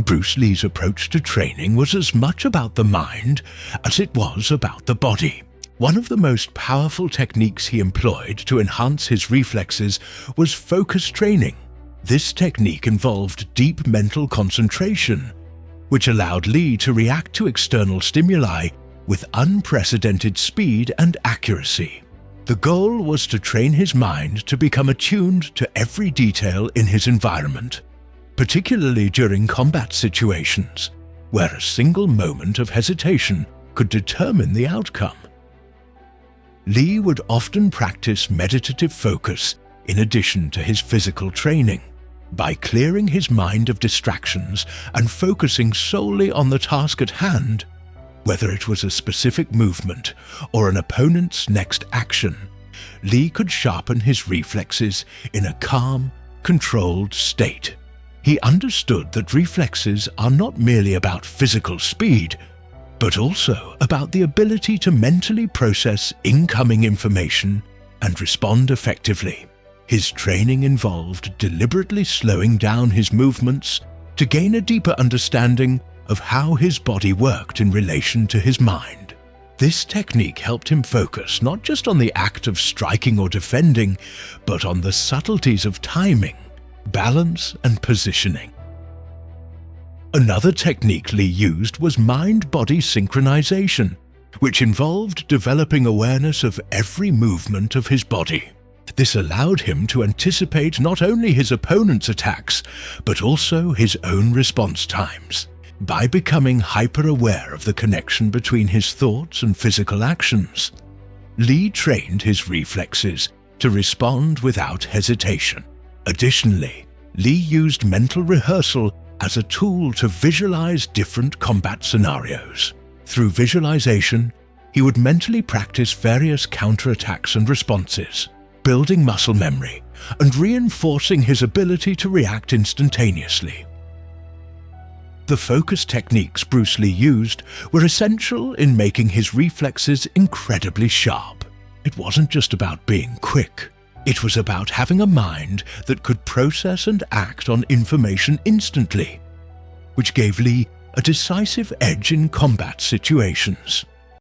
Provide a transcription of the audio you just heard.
Bruce Lee's approach to training was as much about the mind as it was about the body. One of the most powerful techniques he employed to enhance his reflexes was focus training. This technique involved deep mental concentration, which allowed Lee to react to external stimuli with unprecedented speed and accuracy. The goal was to train his mind to become attuned to every detail in his environment, particularly during combat situations, where a single moment of hesitation could determine the outcome. Lee would often practice meditative focus in addition to his physical training. By clearing his mind of distractions and focusing solely on the task at hand, whether it was a specific movement or an opponent's next action, Lee could sharpen his reflexes in a calm, controlled state. He understood that reflexes are not merely about physical speed, but also about the ability to mentally process incoming information and respond effectively. His training involved deliberately slowing down his movements to gain a deeper understanding of how his body worked in relation to his mind. This technique helped him focus not just on the act of striking or defending, but on the subtleties of timing, balance, and positioning. Another technique Lee used was mind-body synchronization, which involved developing awareness of every movement of his body. This allowed him to anticipate not only his opponent's attacks, but also his own response times. By becoming hyper-aware of the connection between his thoughts and physical actions, Lee trained his reflexes to respond without hesitation. Additionally, Lee used mental rehearsal as a tool to visualize different combat scenarios. Through visualization, he would mentally practice various counterattacks and responses, building muscle memory and reinforcing his ability to react instantaneously. The focus techniques Bruce Lee used were essential in making his reflexes incredibly sharp. It wasn't just about being quick. It was about having a mind that could process and act on information instantly, which gave Lee a decisive edge in combat situations.